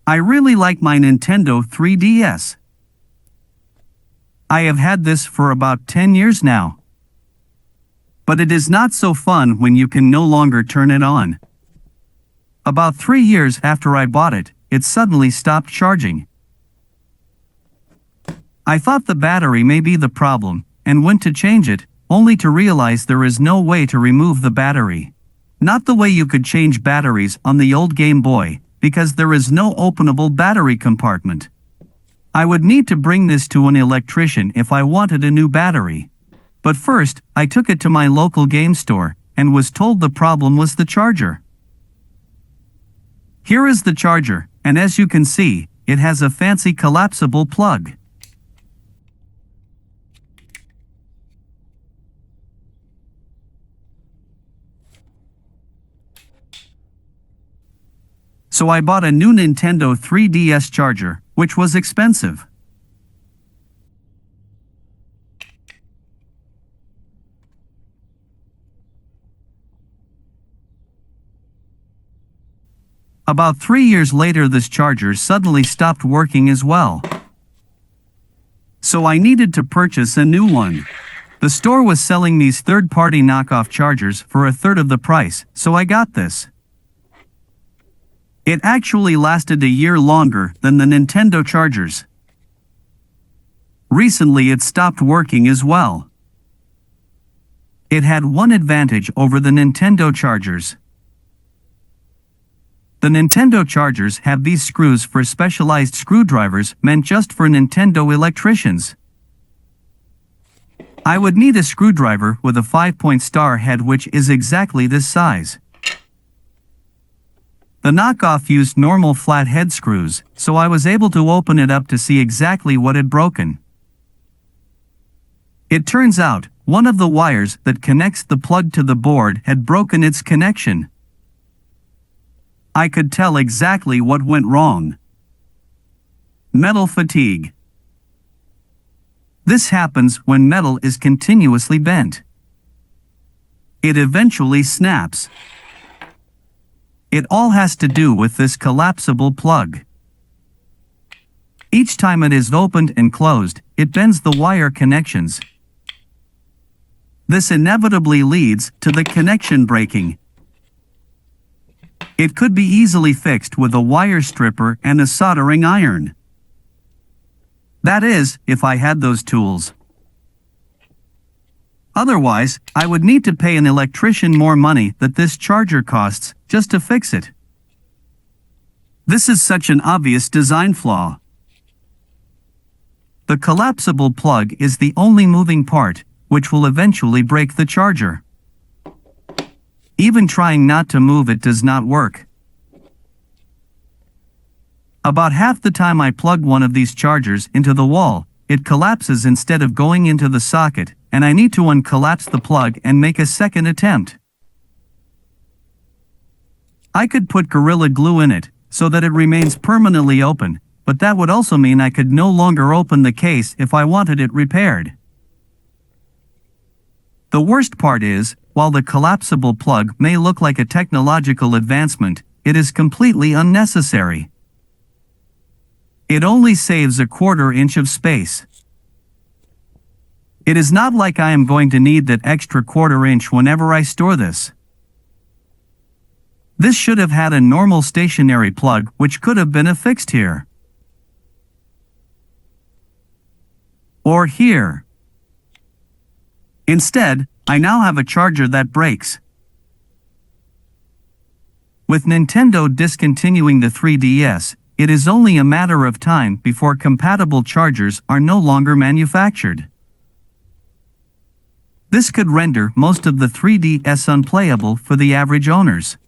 I really like my Nintendo 3DS. I have had this for about 10 years now. But it is not so fun when you can no longer turn it on. About 3 years after I bought it, it suddenly stopped charging. I thought the battery may be the problem, and went to change it, only to realize there is no way to remove the battery. Not the way you could change batteries on the old Game Boy, because there is no openable battery compartment. I would need to bring this to an electrician if I wanted a new battery. But first, I took it to my local game store, and was told the problem was the charger. Here is the charger, and as you can see, it has a fancy collapsible plug. So I bought a new Nintendo 3DS charger, which was expensive. About 3 years later, this charger suddenly stopped working as well. So I needed to purchase a new one. The store was selling these third-party knockoff chargers for a third of the price, so I got this. It actually lasted a year longer than the Nintendo chargers. Recently it stopped working as well. It had one advantage over the Nintendo chargers. The Nintendo chargers have these screws for specialized screwdrivers meant just for Nintendo electricians. I would need a screwdriver with a 5-point star head, which is exactly this size. The knockoff used normal flat head screws, so I was able to open it up to see exactly what had broken. It turns out, one of the wires that connects the plug to the board had broken its connection. I could tell exactly what went wrong. Metal fatigue. This happens when metal is continuously bent. It eventually snaps. It all has to do with this collapsible plug. Each time it is opened and closed, it bends the wire connections. This inevitably leads to the connection breaking. It could be easily fixed with a wire stripper and a soldering iron. That is, if I had those tools. Otherwise, I would need to pay an electrician more money that this charger costs just to fix it. This is such an obvious design flaw. The collapsible plug is the only moving part, which will eventually break the charger. Even trying not to move it does not work. About half the time I plug one of these chargers into the wall, it collapses instead of going into the socket, and I need to uncollapse the plug and make a second attempt. I could put Gorilla Glue in it, so that it remains permanently open, but that would also mean I could no longer open the case if I wanted it repaired. The worst part is, while the collapsible plug may look like a technological advancement, it is completely unnecessary. It only saves a 1/4 inch of space. It is not like I am going to need that extra 1/4 inch whenever I store this. This should have had a normal stationary plug, which could have been affixed here. Or here. Instead, I now have a charger that breaks. With Nintendo discontinuing the 3DS, it is only a matter of time before compatible chargers are no longer manufactured. This could render most of the 3DS unplayable for the average owners.